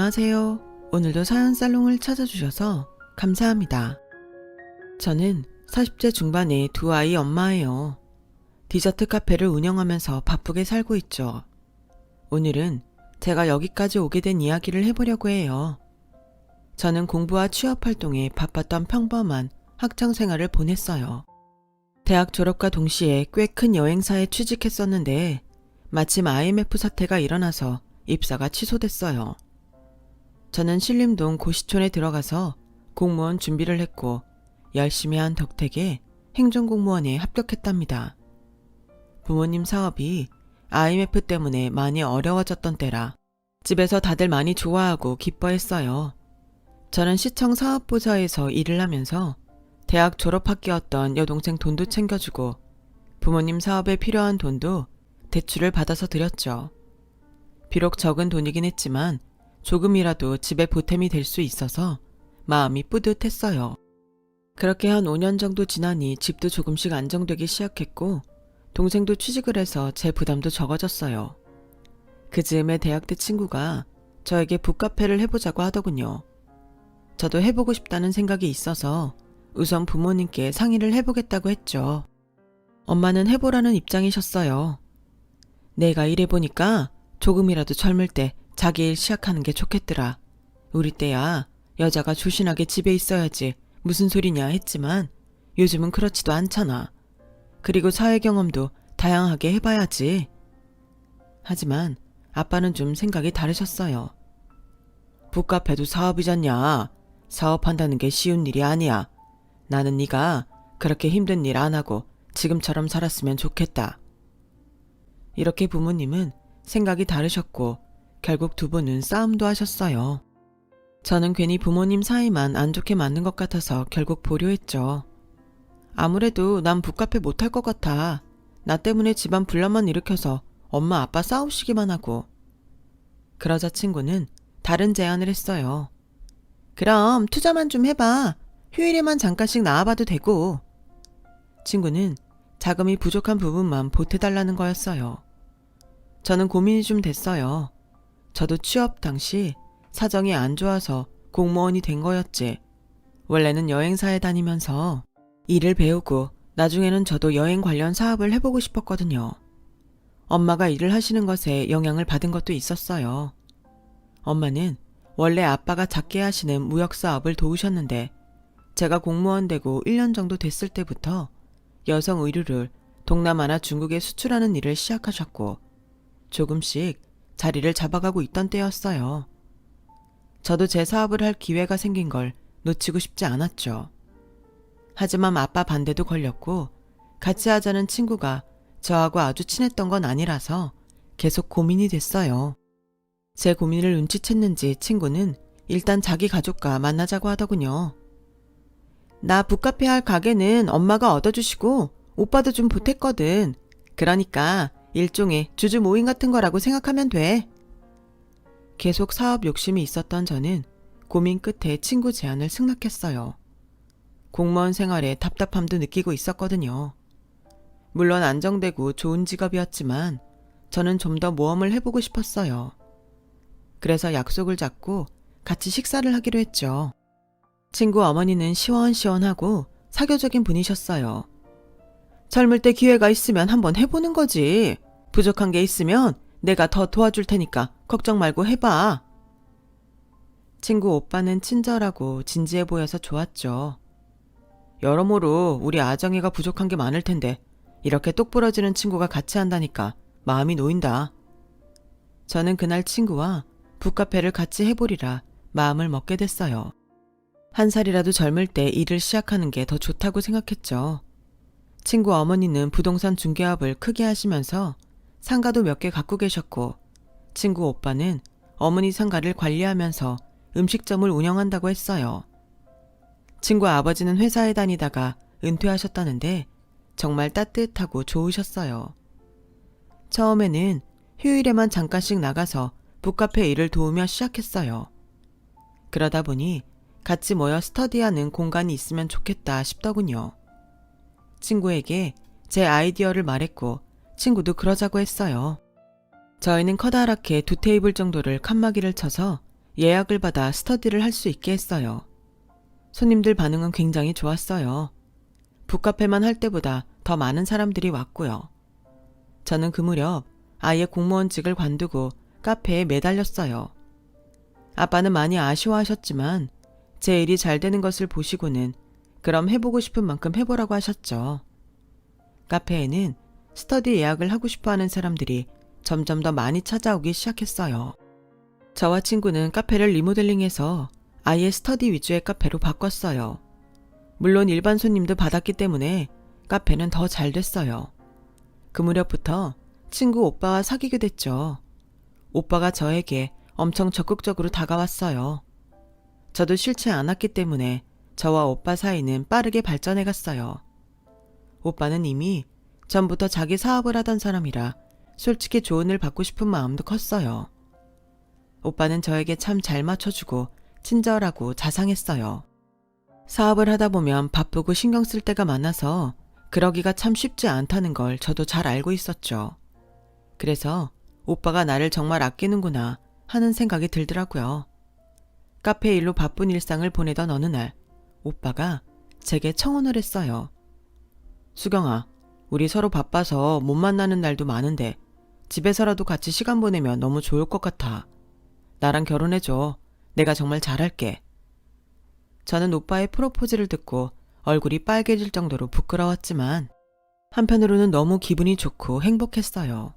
안녕하세요. 오늘도 사연 살롱을 찾아주셔서 감사합니다. 저는 40대 중반의 두 아이 엄마예요. 디저트 카페를 운영하면서 바쁘게 살고 있죠. 오늘은 제가 여기까지 오게 된 이야기를 해보려고 해요. 저는 공부와 취업 활동에 바빴던 평범한 학창 생활을 보냈어요. 대학 졸업과 동시에 꽤 큰 여행사에 취직했었는데 마침 IMF 사태가 일어나서 입사가 취소됐어요. 저는 신림동 고시촌에 들어가서 공무원 준비를 했고 열심히 한 덕택에 행정공무원에 합격했답니다. 부모님 사업이 IMF 때문에 많이 어려워졌던 때라 집에서 다들 많이 좋아하고 기뻐했어요. 저는 시청 사업부서에서 일을 하면서 대학 졸업학기였던 여동생 돈도 챙겨주고 부모님 사업에 필요한 돈도 대출을 받아서 드렸죠. 비록 적은 돈이긴 했지만 조금이라도 집에 보탬이 될 수 있어서 마음이 뿌듯했어요. 그렇게 한 5년 정도 지나니 집도 조금씩 안정되기 시작했고 동생도 취직을 해서 제 부담도 적어졌어요. 그 즈음에 대학 때 친구가 저에게 북카페를 해보자고 하더군요. 저도 해보고 싶다는 생각이 있어서 우선 부모님께 상의를 해보겠다고 했죠. 엄마는 해보라는 입장이셨어요. 내가 일해보니까 조금이라도 젊을 때 자기 일 시작하는 게 좋겠더라. 우리 때야 여자가 조신하게 집에 있어야지 무슨 소리냐 했지만 요즘은 그렇지도 않잖아. 그리고 사회 경험도 다양하게 해봐야지. 하지만 아빠는 좀 생각이 다르셨어요. 북카페도 사업이잖냐. 사업한다는 게 쉬운 일이 아니야. 나는 네가 그렇게 힘든 일 안 하고 지금처럼 살았으면 좋겠다. 이렇게 부모님은 생각이 다르셨고 결국 두 분은 싸움도 하셨어요. 저는 괜히 부모님 사이만 안 좋게 만든 것 같아서 결국 보류했죠. 아무래도 난 북카페 못할 것 같아. 나 때문에 집안 분란만 일으켜서 엄마 아빠 싸우시기만 하고. 그러자 친구는 다른 제안을 했어요. 그럼 투자만 좀 해봐. 휴일에만 잠깐씩 나와봐도 되고. 친구는 자금이 부족한 부분만 보태달라는 거였어요. 저는 고민이 좀 됐어요. 저도 취업 당시 사정이 안 좋아서 공무원이 된 거였지. 원래는 여행사에 다니면서 일을 배우고 나중에는 저도 여행 관련 사업을 해보고 싶었거든요. 엄마가 일을 하시는 것에 영향을 받은 것도 있었어요. 엄마는 원래 아빠가 작게 하시는 무역 사업을 도우셨는데 제가 공무원 되고 1년 정도 됐을 때부터 여성 의류를 동남아나 중국에 수출하는 일을 시작하셨고 조금씩 자리를 잡아가고 있던 때였어요. 저도 제 사업을 할 기회가 생긴 걸 놓치고 싶지 않았죠. 하지만 아빠 반대도 걸렸고 같이 하자는 친구가 저하고 아주 친했던 건 아니라서 계속 고민이 됐어요. 제 고민을 눈치챘는지 친구는 일단 자기 가족과 만나자고 하더군요. 나 북카페 할 가게는 엄마가 얻어주시고 오빠도 좀 보탰거든. 그러니까 일종의 주주 모임 같은 거라고 생각하면 돼. 계속 사업 욕심이 있었던 저는 고민 끝에 친구 제안을 승낙했어요. 공무원 생활에 답답함도 느끼고 있었거든요. 물론 안정되고 좋은 직업이었지만 저는 좀 더 모험을 해보고 싶었어요. 그래서 약속을 잡고 같이 식사를 하기로 했죠. 친구 어머니는 시원시원하고 사교적인 분이셨어요. 젊을 때 기회가 있으면 한번 해보는 거지. 부족한 게 있으면 내가 더 도와줄 테니까 걱정 말고 해봐. 친구 오빠는 친절하고 진지해 보여서 좋았죠. 여러모로 우리 아정이가 부족한 게 많을 텐데 이렇게 똑부러지는 친구가 같이 한다니까 마음이 놓인다. 저는 그날 친구와 북카페를 같이 해보리라 마음을 먹게 됐어요. 한 살이라도 젊을 때 일을 시작하는 게 더 좋다고 생각했죠. 친구 어머니는 부동산 중개업을 크게 하시면서 상가도 몇 개 갖고 계셨고 친구 오빠는 어머니 상가를 관리하면서 음식점을 운영한다고 했어요. 친구 아버지는 회사에 다니다가 은퇴하셨다는데 정말 따뜻하고 좋으셨어요. 처음에는 휴일에만 잠깐씩 나가서 북카페 일을 도우며 시작했어요. 그러다 보니 같이 모여 스터디하는 공간이 있으면 좋겠다 싶더군요. 친구에게 제 아이디어를 말했고 친구도 그러자고 했어요. 저희는 커다랗게 2테이블 정도를 칸막이를 쳐서 예약을 받아 스터디를 할 수 있게 했어요. 손님들 반응은 굉장히 좋았어요. 북카페만 할 때보다 더 많은 사람들이 왔고요. 저는 그 무렵 아이의 공무원직을 관두고 카페에 매달렸어요. 아빠는 많이 아쉬워하셨지만 제 일이 잘 되는 것을 보시고는 그럼 해보고 싶은 만큼 해보라고 하셨죠. 카페에는 스터디 예약을 하고 싶어하는 사람들이 점점 더 많이 찾아오기 시작했어요. 저와 친구는 카페를 리모델링해서 아예 스터디 위주의 카페로 바꿨어요. 물론 일반 손님도 받았기 때문에 카페는 더 잘 됐어요. 그 무렵부터 친구 오빠와 사귀게 됐죠. 오빠가 저에게 엄청 적극적으로 다가왔어요. 저도 싫지 않았기 때문에 저와 오빠 사이는 빠르게 발전해 갔어요. 오빠는 이미 전부터 자기 사업을 하던 사람이라 솔직히 조언을 받고 싶은 마음도 컸어요. 오빠는 저에게 참 잘 맞춰주고 친절하고 자상했어요. 사업을 하다 보면 바쁘고 신경 쓸 때가 많아서 그러기가 참 쉽지 않다는 걸 저도 잘 알고 있었죠. 그래서 오빠가 나를 정말 아끼는구나 하는 생각이 들더라고요. 카페 일로 바쁜 일상을 보내던 어느 날 오빠가 제게 청혼을 했어요. 수경아, 우리 서로 바빠서 못 만나는 날도 많은데 집에서라도 같이 시간 보내면 너무 좋을 것 같아. 나랑 결혼해줘. 내가 정말 잘할게. 저는 오빠의 프로포즈를 듣고 얼굴이 빨개질 정도로 부끄러웠지만 한편으로는 너무 기분이 좋고 행복했어요.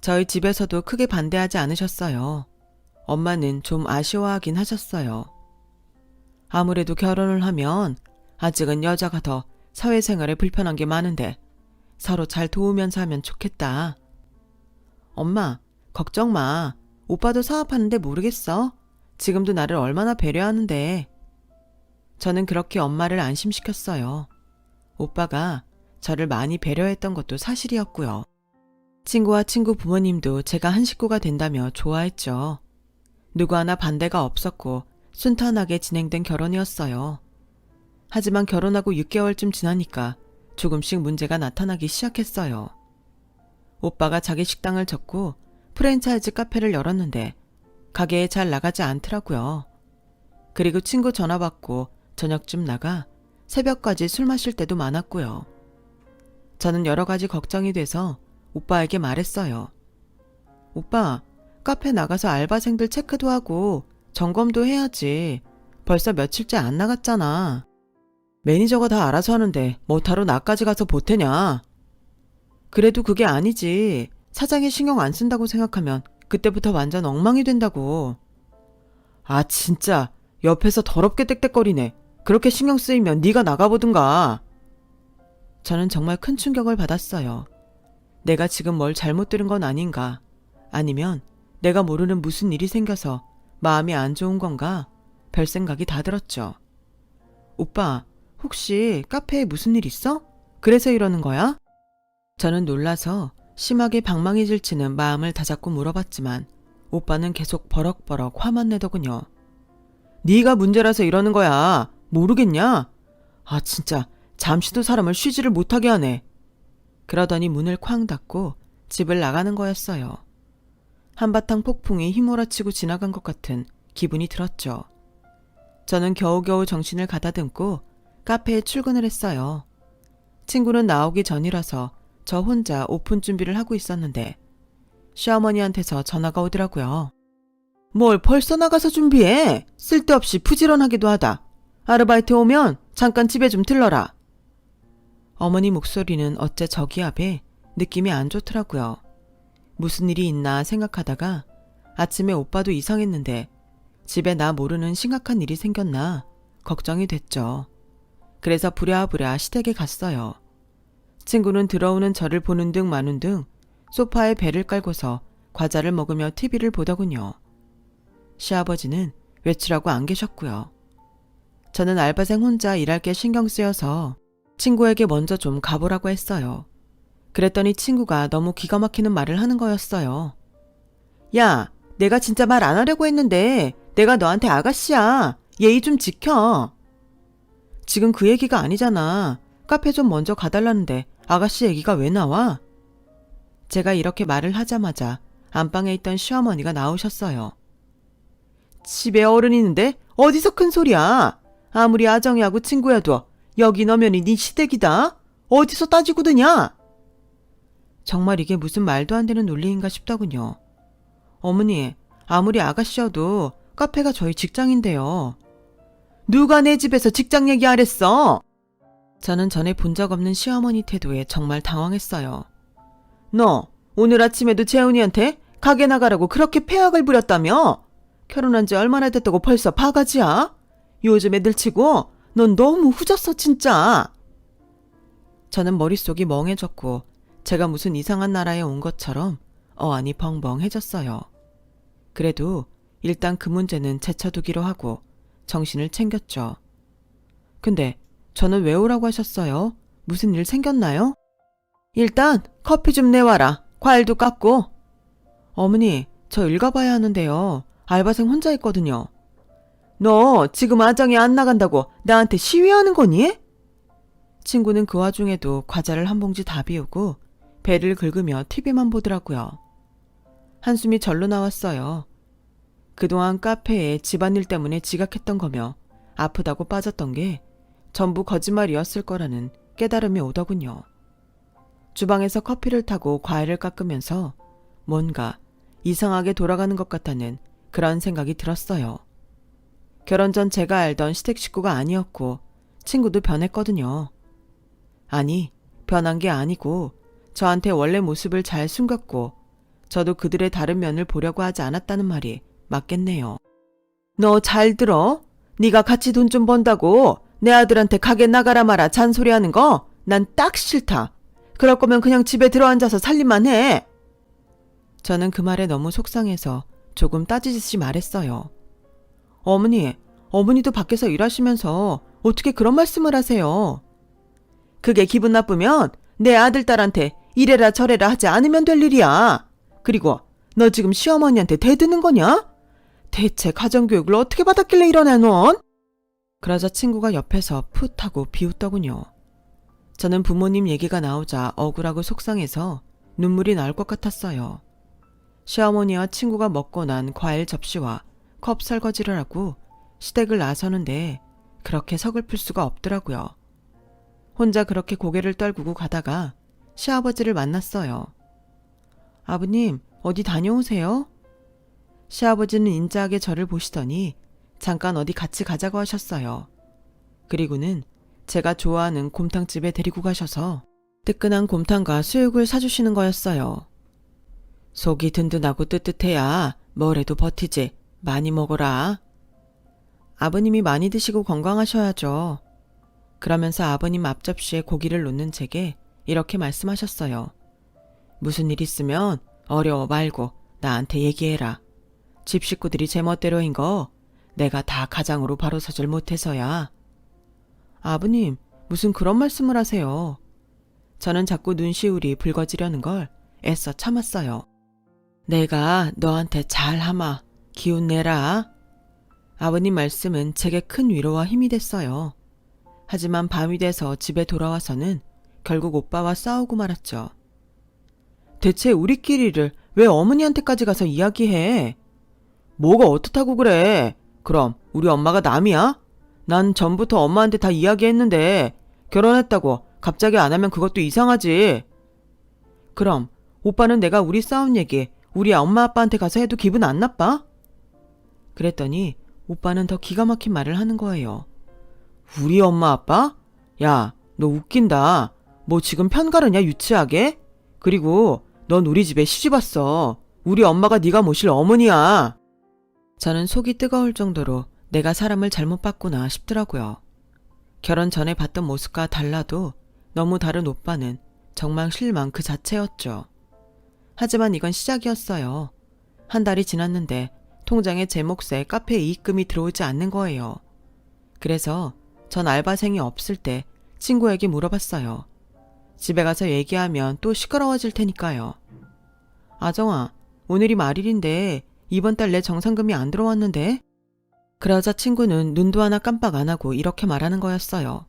저희 집에서도 크게 반대하지 않으셨어요. 엄마는 좀 아쉬워하긴 하셨어요. 아무래도 결혼을 하면 아직은 여자가 더 사회생활에 불편한 게 많은데 서로 잘 도우면서 하면 좋겠다. 엄마, 걱정 마. 오빠도 사업하는데 모르겠어? 지금도 나를 얼마나 배려하는데. 저는 그렇게 엄마를 안심시켰어요. 오빠가 저를 많이 배려했던 것도 사실이었고요. 친구와 친구 부모님도 제가 한 식구가 된다며 좋아했죠. 누구 하나 반대가 없었고 순탄하게 진행된 결혼이었어요. 하지만 결혼하고 6개월쯤 지나니까 조금씩 문제가 나타나기 시작했어요. 오빠가 자기 식당을 접고 프랜차이즈 카페를 열었는데 가게에 잘 나가지 않더라고요. 그리고 친구 전화 받고 저녁쯤 나가 새벽까지 술 마실 때도 많았고요. 저는 여러 가지 걱정이 돼서 오빠에게 말했어요. 오빠, 카페 나가서 알바생들 체크도 하고 점검도 해야지. 벌써 며칠째 안 나갔잖아. 매니저가 다 알아서 하는데 뭐하러 나까지 가서 보태냐. 그래도 그게 아니지. 사장이 신경 안 쓴다고 생각하면 그때부터 완전 엉망이 된다고. 아 진짜 옆에서 더럽게 떽떽거리네. 그렇게 신경 쓰이면 네가 나가보든가. 저는 정말 큰 충격을 받았어요. 내가 지금 뭘 잘못 들은 건 아닌가? 아니면 내가 모르는 무슨 일이 생겨서 마음이 안 좋은 건가? 별 생각이 다 들었죠. 오빠, 혹시 카페에 무슨 일 있어? 그래서 이러는 거야? 저는 놀라서 심하게 방망이 질치는 마음을 다잡고 물어봤지만 오빠는 계속 버럭버럭 화만 내더군요. 네가 문제라서 이러는 거야. 모르겠냐? 아 진짜 잠시도 사람을 쉬지를 못하게 하네. 그러더니 문을 쾅 닫고 집을 나가는 거였어요. 한바탕 폭풍이 휘몰아치고 지나간 것 같은 기분이 들었죠. 저는 겨우겨우 정신을 가다듬고 카페에 출근을 했어요. 친구는 나오기 전이라서 저 혼자 오픈 준비를 하고 있었는데 시어머니한테서 전화가 오더라고요. 뭘 벌써 나가서 준비해? 쓸데없이 부지런하기도 하다. 아르바이트 오면 잠깐 집에 좀 들러라. 어머니 목소리는 어째 저기압에 느낌이 안 좋더라고요. 무슨 일이 있나 생각하다가 아침에 오빠도 이상했는데 집에 나 모르는 심각한 일이 생겼나 걱정이 됐죠. 그래서 부랴부랴 시댁에 갔어요. 친구는 들어오는 저를 보는 등 마는 등 소파에 배를 깔고서 과자를 먹으며 TV를 보더군요. 시아버지는 외출하고 안 계셨고요. 저는 알바생 혼자 일할 게 신경 쓰여서 친구에게 먼저 좀 가보라고 했어요. 그랬더니 친구가 너무 기가 막히는 말을 하는 거였어요. 야, 내가 진짜 말 안 하려고 했는데 내가 너한테 아가씨야. 예의 좀 지켜. 지금 그 얘기가 아니잖아. 카페 좀 먼저 가달라는데 아가씨 얘기가 왜 나와? 제가 이렇게 말을 하자마자 안방에 있던 시어머니가 나오셨어요. 집에 어른이 있는데 어디서 큰 소리야. 아무리 아정이하고 친구여도 여기 너면이 네 시댁이다. 어디서 따지고 드냐. 정말 이게 무슨 말도 안 되는 논리인가 싶더군요. 어머니, 아무리 아가씨여도 카페가 저희 직장인데요. 누가 내 집에서 직장 얘기하랬어? 저는 전에 본 적 없는 시어머니 태도에 정말 당황했어요. 너 오늘 아침에도 재훈이한테 가게 나가라고 그렇게 폐악을 부렸다며? 결혼한 지 얼마나 됐다고 벌써 바가지야? 요즘 애들 치고 넌 너무 후졌어 진짜. 저는 머릿속이 멍해졌고 제가 무슨 이상한 나라에 온 것처럼 어안이 벙벙해졌어요. 그래도 일단 그 문제는 제쳐두기로 하고 정신을 챙겼죠. 근데 저는 왜 오라고 하셨어요? 무슨 일 생겼나요? 일단 커피 좀 내와라. 과일도 깎고. 어머니, 저 읽어봐야 하는데요. 알바생 혼자 있거든요. 너 지금 아정이 안 나간다고 나한테 시위하는 거니? 친구는 그 와중에도 과자를 한 봉지 다 비우고 배를 긁으며 TV만 보더라고요. 한숨이 절로 나왔어요. 그동안 카페에 집안일 때문에 지각했던 거며 아프다고 빠졌던 게 전부 거짓말이었을 거라는 깨달음이 오더군요. 주방에서 커피를 타고 과일을 깎으면서 뭔가 이상하게 돌아가는 것 같다는 그런 생각이 들었어요. 결혼 전 제가 알던 시댁 식구가 아니었고 친구도 변했거든요. 아니, 변한 게 아니고 저한테 원래 모습을 잘 숨겼고 저도 그들의 다른 면을 보려고 하지 않았다는 말이 맞겠네요. 너 잘 들어? 네가 같이 돈 좀 번다고 내 아들한테 가게 나가라 마라 잔소리하는 거 난 딱 싫다. 그럴 거면 그냥 집에 들어앉아서 살림만 해. 저는 그 말에 너무 속상해서 조금 따지듯이 말했어요. 어머니도 밖에서 일하시면서 어떻게 그런 말씀을 하세요? 그게 기분 나쁘면 내 아들 딸한테 이래라 저래라 하지 않으면 될 일이야. 그리고 너 지금 시어머니한테 대드는 거냐? 대체 가정교육을 어떻게 받았길래 이러냐 넌? 그러자 친구가 옆에서 풋 하고 비웃더군요. 저는 부모님 얘기가 나오자 억울하고 속상해서 눈물이 나올 것 같았어요. 시어머니와 친구가 먹고 난 과일 접시와 컵 설거지를 하고 시댁을 나서는데 그렇게 서글플 수가 없더라고요. 혼자 그렇게 고개를 떨구고 가다가 시아버지를 만났어요. 아버님, 어디 다녀오세요? 시아버지는 인자하게 저를 보시더니 잠깐 어디 같이 가자고 하셨어요. 그리고는 제가 좋아하는 곰탕집에 데리고 가셔서 뜨끈한 곰탕과 수육을 사주시는 거였어요. 속이 든든하고 뜨뜻해야 뭘 해도 버티지. 많이 먹어라. 아버님이 많이 드시고 건강하셔야죠. 그러면서 아버님 앞접시에 고기를 놓는 제게 이렇게 말씀하셨어요. 무슨 일 있으면 어려워 말고 나한테 얘기해라. 집 식구들이 제멋대로인 거 내가 다 가장으로 바로 서질 못해서야. 아버님, 무슨 그런 말씀을 하세요. 저는 자꾸 눈시울이 붉어지려는 걸 애써 참았어요. 내가 너한테 잘하마. 기운 내라. 아버님 말씀은 제게 큰 위로와 힘이 됐어요. 하지만 밤이 돼서 집에 돌아와서는 결국 오빠와 싸우고 말았죠. 대체 우리끼리를 왜 어머니한테까지 가서 이야기해? 뭐가 어떻다고 그래? 그럼 우리 엄마가 남이야? 난 전부터 엄마한테 다 이야기했는데 결혼했다고 갑자기 안 하면 그것도 이상하지. 그럼 오빠는 내가 우리 싸운 얘기 우리 엄마 아빠한테 가서 해도 기분 안 나빠? 그랬더니 오빠는 더 기가 막힌 말을 하는 거예요. 우리 엄마 아빠? 야, 너 웃긴다. 뭐 지금 편가르냐 유치하게? 그리고 넌 우리 집에 시집 왔어. 우리 엄마가 네가 모실 어머니야. 저는 속이 뜨거울 정도로 내가 사람을 잘못 봤구나 싶더라고요. 결혼 전에 봤던 모습과 달라도 너무 다른 오빠는 정말 실망 그 자체였죠. 하지만 이건 시작이었어요. 한 달이 지났는데 통장에 제 몫에 카페 이익금이 들어오지 않는 거예요. 그래서 전 알바생이 없을 때 친구에게 물어봤어요. 집에 가서 얘기하면 또 시끄러워질 테니까요. 아정아, 오늘이 말일인데 이번 달 내 정산금이 안 들어왔는데? 그러자 친구는 눈도 하나 깜빡 안 하고 이렇게 말하는 거였어요.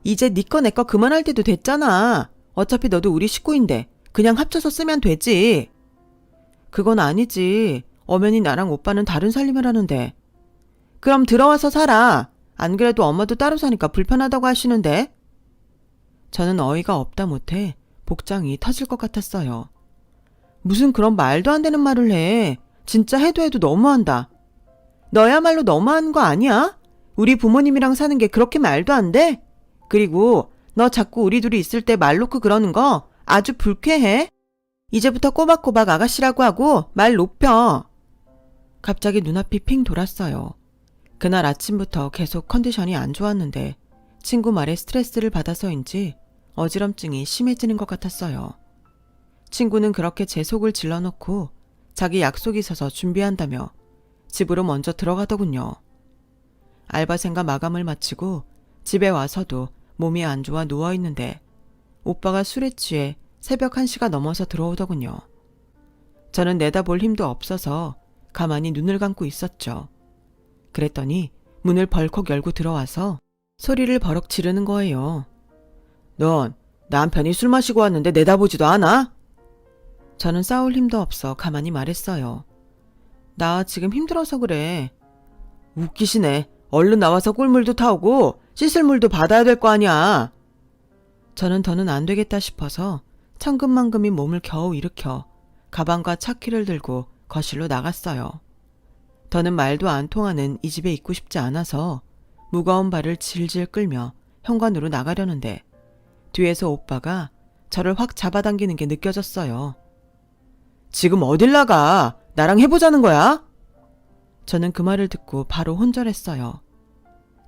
이제 네 거 내 거 그만할 때도 됐잖아. 어차피 너도 우리 식구인데 그냥 합쳐서 쓰면 되지. 그건 아니지. 엄연히 나랑 오빠는 다른 살림을 하는데 그럼 들어와서 살아. 안 그래도 엄마도 따로 사니까 불편하다고 하시는데. 저는 어이가 없다 못해 복장이 터질 것 같았어요. 무슨 그런 말도 안 되는 말을 해. 진짜 해도 너무한다. 너야말로 너무한 거 아니야? 우리 부모님이랑 사는 게 그렇게 말도 안 돼? 그리고 너 자꾸 우리 둘이 있을 때 말 놓고 그러는 거 아주 불쾌해. 이제부터 꼬박꼬박 아가씨라고 하고 말 높여. 갑자기 눈앞이 핑 돌았어요. 그날 아침부터 계속 컨디션이 안 좋았는데 친구 말에 스트레스를 받아서인지 어지럼증이 심해지는 것 같았어요. 친구는 그렇게 제 속을 질러놓고 자기 약속이 있어서 준비한다며 집으로 먼저 들어가더군요. 알바생과 마감을 마치고 집에 와서도 몸이 안 좋아 누워있는데 오빠가 술에 취해 새벽 1시가 넘어서 들어오더군요. 저는 내다볼 힘도 없어서 가만히 눈을 감고 있었죠. 그랬더니 문을 벌컥 열고 들어와서 소리를 버럭 지르는 거예요. 넌 남편이 술 마시고 왔는데 내다보지도 않아? 저는 싸울 힘도 없어 가만히 말했어요. 나 지금 힘들어서 그래. 웃기시네. 얼른 나와서 꿀물도 타오고 씻을 물도 받아야 될 거 아니야. 저는 더는 안 되겠다 싶어서 천근만근히 몸을 겨우 일으켜 가방과 차키를 들고 거실로 나갔어요. 더는 말도 안 통하는 이 집에 있고 싶지 않아서 무거운 발을 질질 끌며 현관으로 나가려는데 뒤에서 오빠가 저를 확 잡아당기는 게 느껴졌어요. 지금 어딜 나가? 나랑 해보자는 거야? 저는 그 말을 듣고 바로 혼절했어요.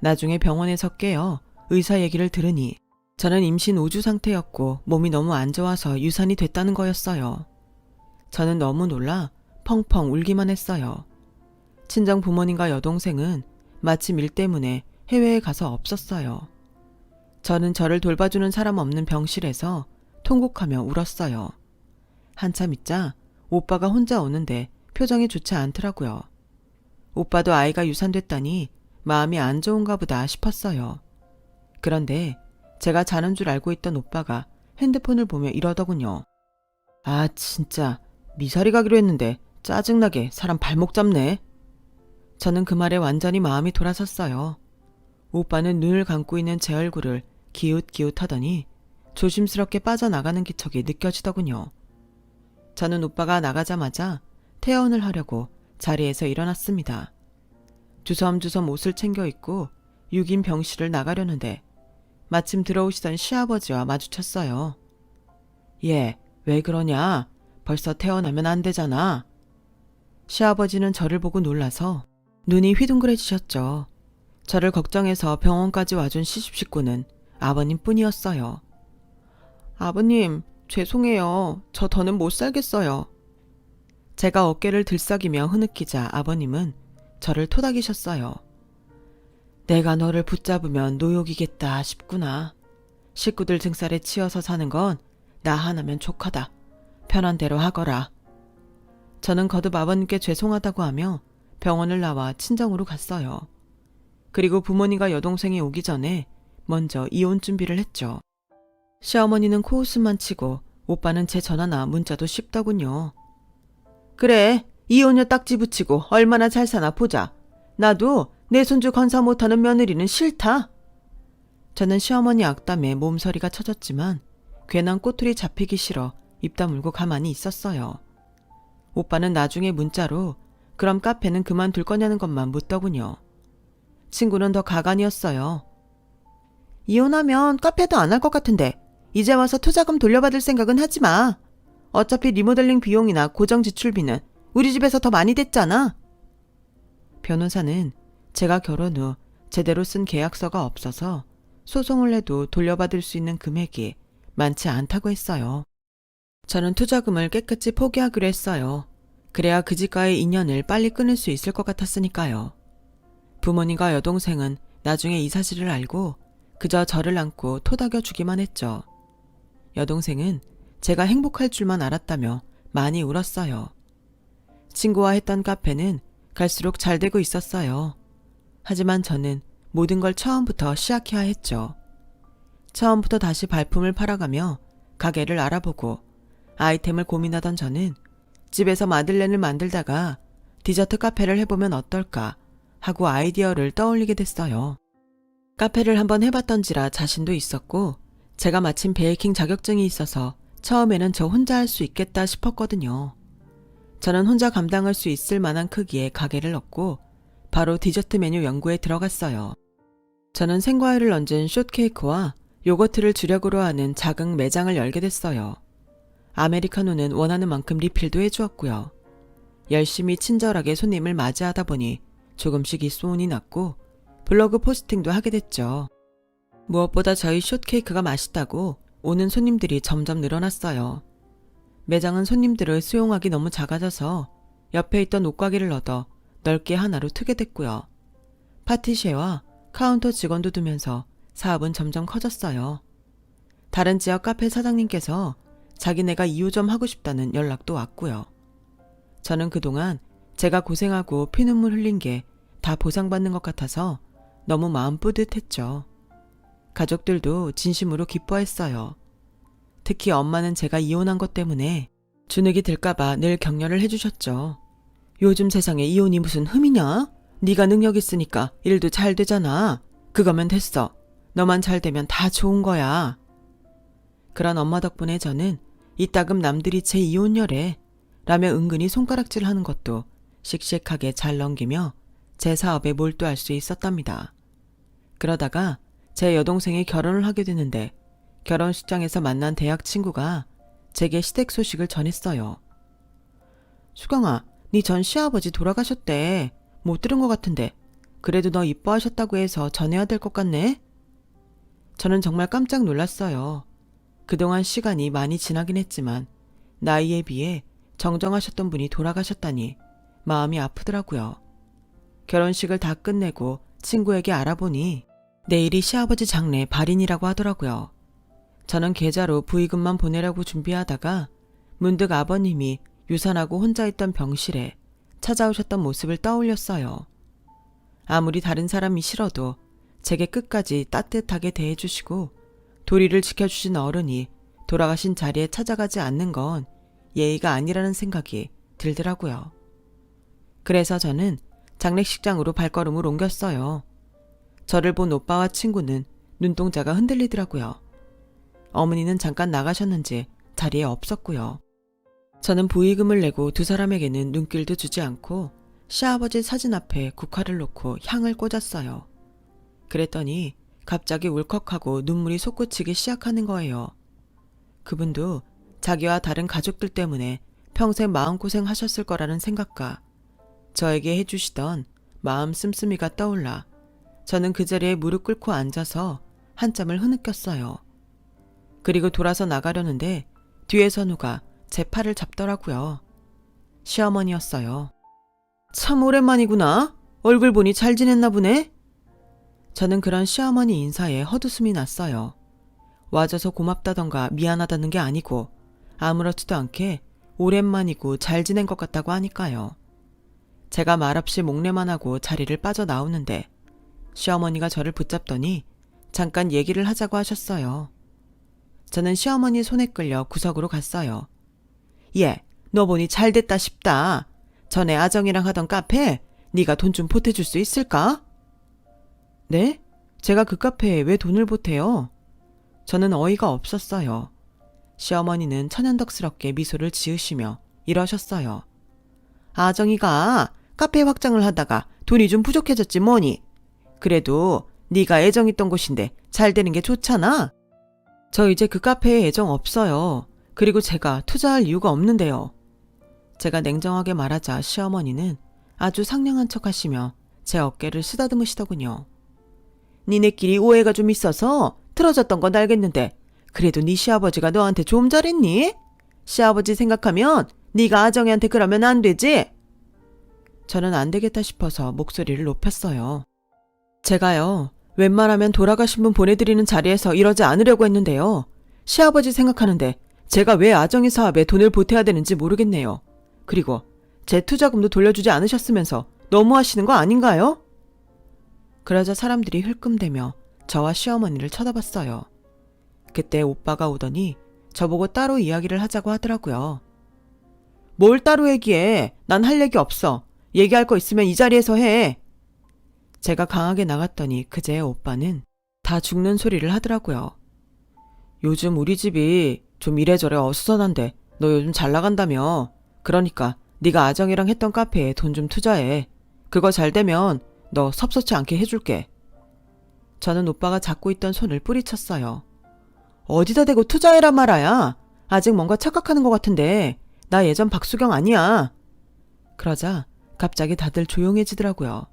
나중에 병원에서 깨어 의사 얘기를 들으니 저는 임신 5주 상태였고 몸이 너무 안 좋아서 유산이 됐다는 거였어요. 저는 너무 놀라 펑펑 울기만 했어요. 친정 부모님과 여동생은 마침 일 때문에 해외에 가서 없었어요. 저는 저를 돌봐주는 사람 없는 병실에서 통곡하며 울었어요. 한참 있자 오빠가 혼자 오는데 표정이 좋지 않더라고요. 오빠도 아이가 유산됐다니 마음이 안 좋은가 보다 싶었어요. 그런데 제가 자는 줄 알고 있던 오빠가 핸드폰을 보며 이러더군요. 아 진짜 미사리 가기로 했는데 짜증나게 사람 발목 잡네. 저는 그 말에 완전히 마음이 돌아섰어요. 오빠는 눈을 감고 있는 제 얼굴을 기웃기웃하더니 조심스럽게 빠져나가는 기척이 느껴지더군요. 저는 오빠가 나가자마자 퇴원을 하려고 자리에서 일어났습니다. 주섬주섬 옷을 챙겨 입고 6인 병실을 나가려는데 마침 들어오시던 시아버지와 마주쳤어요. 얘, 왜 그러냐? 벌써 퇴원하면 안 되잖아. 시아버지는 저를 보고 놀라서 눈이 휘둥그레지셨죠. 저를 걱정해서 병원까지 와준 시집식구는 아버님 뿐이었어요. 아버님, 죄송해요. 저 더는 못 살겠어요. 제가 어깨를 들썩이며 흐느끼자 아버님은 저를 토닥이셨어요. 내가 너를 붙잡으면 노욕이겠다 싶구나. 식구들 등살에 치여서 사는 건 나 하나면 족하다. 편한 대로 하거라. 저는 거듭 아버님께 죄송하다고 하며 병원을 나와 친정으로 갔어요. 그리고 부모님과 여동생이 오기 전에 먼저 이혼 준비를 했죠. 시어머니는 코웃음만 치고 오빠는 제 전화나 문자도 씹더군요. 그래, 이혼녀 딱지 붙이고 얼마나 잘 사나 보자. 나도 내 손주 건사 못하는 며느리는 싫다. 저는 시어머니 악담에 몸서리가 쳐졌지만 괜한 꼬투리 잡히기 싫어 입 다물고 가만히 있었어요. 오빠는 나중에 문자로 그럼 카페는 그만둘 거냐는 것만 묻더군요. 친구는 더 가관이었어요. 이혼하면 카페도 안 할 것 같은데 이제 와서 투자금 돌려받을 생각은 하지 마. 어차피 리모델링 비용이나 고정 지출비는 우리 집에서 더 많이 됐잖아. 변호사는 제가 결혼 후 제대로 쓴 계약서가 없어서 소송을 해도 돌려받을 수 있는 금액이 많지 않다고 했어요. 저는 투자금을 깨끗이 포기하기로 했어요. 그래야 그 집과의 인연을 빨리 끊을 수 있을 것 같았으니까요. 부모님과 여동생은 나중에 이 사실을 알고 그저 저를 안고 토닥여 주기만 했죠. 여동생은 제가 행복할 줄만 알았다며 많이 울었어요. 친구와 했던 카페는 갈수록 잘 되고 있었어요. 하지만 저는 모든 걸 처음부터 시작해야 했죠. 처음부터 다시 발품을 팔아가며 가게를 알아보고 아이템을 고민하던 저는 집에서 마들렌을 만들다가 디저트 카페를 해보면 어떨까 하고 아이디어를 떠올리게 됐어요. 카페를 한번 해봤던지라 자신도 있었고 제가 마침 베이킹 자격증이 있어서 처음에는 저 혼자 할 수 있겠다 싶었거든요. 저는 혼자 감당할 수 있을 만한 크기의 가게를 얻고 바로 디저트 메뉴 연구에 들어갔어요. 저는 생과일을 얹은 숏케이크와 요거트를 주력으로 하는 작은 매장을 열게 됐어요. 아메리카노는 원하는 만큼 리필도 해주었고요. 열심히 친절하게 손님을 맞이하다 보니 조금씩 입소문이 났고 블로그 포스팅도 하게 됐죠. 무엇보다 저희 숏케이크가 맛있다고 오는 손님들이 점점 늘어났어요. 매장은 손님들을 수용하기 너무 작아져서 옆에 있던 옷가게를 얻어 넓게 하나로 트게 됐고요. 파티셰와 카운터 직원도 두면서 사업은 점점 커졌어요. 다른 지역 카페 사장님께서 자기네가 2호점 하고 싶다는 연락도 왔고요. 저는 그동안 제가 고생하고 피눈물 흘린 게 다 보상받는 것 같아서 너무 마음 뿌듯했죠. 가족들도 진심으로 기뻐했어요. 특히 엄마는 제가 이혼한 것 때문에 주눅이 들까봐 늘 격려를 해주셨죠. 요즘 세상에 이혼이 무슨 흠이냐? 네가 능력 있으니까 일도 잘 되잖아. 그거면 됐어. 너만 잘 되면 다 좋은 거야. 그런 엄마 덕분에 저는 이따금 남들이 제 이혼녀래 라며 은근히 손가락질하는 것도 씩씩하게 잘 넘기며 제 사업에 몰두할 수 있었답니다. 그러다가 제 여동생이 결혼을 하게 되는데 결혼식장에서 만난 대학 친구가 제게 시댁 소식을 전했어요. 수경아, 네 전 시아버지 돌아가셨대. 못 들은 것 같은데 그래도 너 이뻐하셨다고 해서 전해야 될 것 같네? 저는 정말 깜짝 놀랐어요. 그동안 시간이 많이 지나긴 했지만 나이에 비해 정정하셨던 분이 돌아가셨다니 마음이 아프더라고요. 결혼식을 다 끝내고 친구에게 알아보니 내일이 시아버지 장례 발인이라고 하더라고요. 저는 계좌로 부의금만 보내려고 준비하다가 문득 아버님이 유산하고 혼자 있던 병실에 찾아오셨던 모습을 떠올렸어요. 아무리 다른 사람이 싫어도 제게 끝까지 따뜻하게 대해주시고 도리를 지켜주신 어른이 돌아가신 자리에 찾아가지 않는 건 예의가 아니라는 생각이 들더라고요. 그래서 저는 장례식장으로 발걸음을 옮겼어요. 저를 본 오빠와 친구는 눈동자가 흔들리더라고요. 어머니는 잠깐 나가셨는지 자리에 없었고요. 저는 부의금을 내고 두 사람에게는 눈길도 주지 않고 시아버지 사진 앞에 국화를 놓고 향을 꽂았어요. 그랬더니 갑자기 울컥하고 눈물이 솟구치기 시작하는 거예요. 그분도 자기와 다른 가족들 때문에 평생 마음고생 하셨을 거라는 생각과 저에게 해주시던 마음 씀씀이가 떠올라 저는 그 자리에 무릎 꿇고 앉아서 한참을 흐느꼈어요. 그리고 돌아서 나가려는데 뒤에서 누가 제 팔을 잡더라고요. 시어머니였어요. 참 오랜만이구나. 얼굴 보니 잘 지냈나 보네. 저는 그런 시어머니 인사에 헛웃음이 났어요. 와줘서 고맙다던가 미안하다는 게 아니고 아무렇지도 않게 오랜만이고 잘 지낸 것 같다고 하니까요. 제가 말없이 목례만 하고 자리를 빠져나오는데 시어머니가 저를 붙잡더니 잠깐 얘기를 하자고 하셨어요. 저는 시어머니 손에 끌려 구석으로 갔어요. 얘, 너 보니 잘됐다 싶다. 전에 아정이랑 하던 카페 네가 돈 좀 보태줄 수 있을까? 네? 제가 그 카페에 왜 돈을 보태요? 저는 어이가 없었어요. 시어머니는 천연덕스럽게 미소를 지으시며 이러셨어요. 아정이가 카페 확장을 하다가 돈이 좀 부족해졌지 뭐니. 그래도 네가 애정있던 곳인데 잘 되는 게 좋잖아. 저 이제 그 카페에 애정 없어요. 그리고 제가 투자할 이유가 없는데요. 제가 냉정하게 말하자 시어머니는 아주 상냥한 척 하시며 제 어깨를 쓰다듬으시더군요. 니네끼리 오해가 좀 있어서 틀어졌던 건 알겠는데 그래도 네 시아버지가 너한테 좀 잘했니? 시아버지 생각하면 네가 아정이한테 그러면 안 되지? 저는 안 되겠다 싶어서 목소리를 높였어요. 제가요, 웬만하면 돌아가신 분 보내드리는 자리에서 이러지 않으려고 했는데요. 시아버지 생각하는데 제가 왜 아정이 사업에 돈을 보태야 되는지 모르겠네요. 그리고 제 투자금도 돌려주지 않으셨으면서 너무하시는 거 아닌가요? 그러자 사람들이 흘끔대며 저와 시어머니를 쳐다봤어요. 그때 오빠가 오더니 저보고 따로 이야기를 하자고 하더라고요. 뭘 따로 얘기해? 난 할 얘기 없어. 얘기할 거 있으면 이 자리에서 해. 제가 강하게 나갔더니 그제의 오빠는 다 죽는 소리를 하더라고요. 요즘 우리 집이 좀 이래저래 어수선한데 너 요즘 잘 나간다며. 그러니까 네가 아정이랑 했던 카페에 돈 좀 투자해. 그거 잘 되면 너 섭섭치 않게 해줄게. 저는 오빠가 잡고 있던 손을 뿌리쳤어요. 어디다 대고 투자해란 말아야. 아직 뭔가 착각하는 것 같은데 나 예전 박수경 아니야. 그러자 갑자기 다들 조용해지더라고요.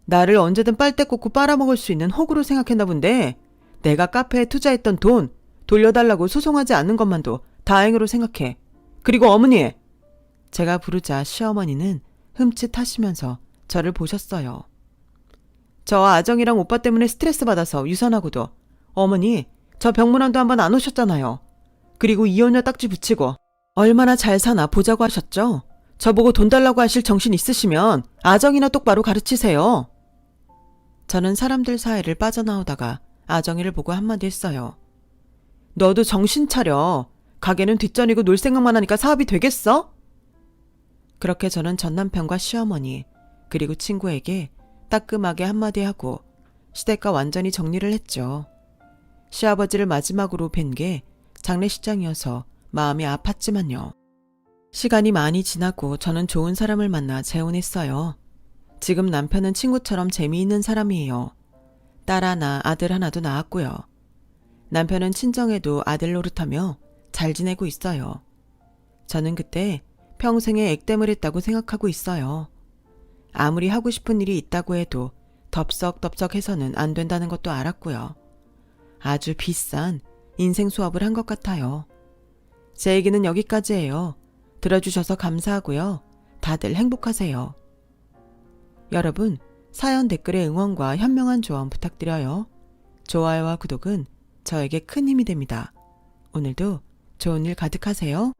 나를 언제든 빨대 꽂고 빨아먹을 수 있는 호구로 생각했나 본데 내가 카페에 투자했던 돈 돌려달라고 소송하지 않는 것만도 다행으로 생각해. 그리고 어머니! 제가 부르자 시어머니는 흠칫하시면서 저를 보셨어요. 저 아정이랑 오빠 때문에 스트레스 받아서 유산하고도 어머니 저 병문안도 한번 안 오셨잖아요. 그리고 이혼녀 딱지 붙이고 얼마나 잘 사나 보자고 하셨죠? 저보고 돈 달라고 하실 정신 있으시면 아정이나 똑바로 가르치세요. 저는 사람들 사이를 빠져나오다가 아정이를 보고 한마디 했어요. 너도 정신 차려. 가게는 뒷전이고 놀 생각만 하니까 사업이 되겠어? 그렇게 저는 전 남편과 시어머니 그리고 친구에게 따끔하게 한마디 하고 시댁과 완전히 정리를 했죠. 시아버지를 마지막으로 뵌 게 장례식장이어서 마음이 아팠지만요. 시간이 많이 지나고 저는 좋은 사람을 만나 재혼했어요. 지금 남편은 친구처럼 재미있는 사람이에요. 딸 하나, 아들 하나도 낳았고요. 남편은 친정에도 아들 노릇하며 잘 지내고 있어요. 저는 그때 평생에 액땜을 했다고 생각하고 있어요. 아무리 하고 싶은 일이 있다고 해도 덥석덥석해서는 안 된다는 것도 알았고요. 아주 비싼 인생 수업을 한 것 같아요. 제 얘기는 여기까지예요. 들어주셔서 감사하고요. 다들 행복하세요. 여러분, 사연 댓글에 응원과 현명한 조언 부탁드려요. 좋아요와 구독은 저에게 큰 힘이 됩니다. 오늘도 좋은 일 가득하세요.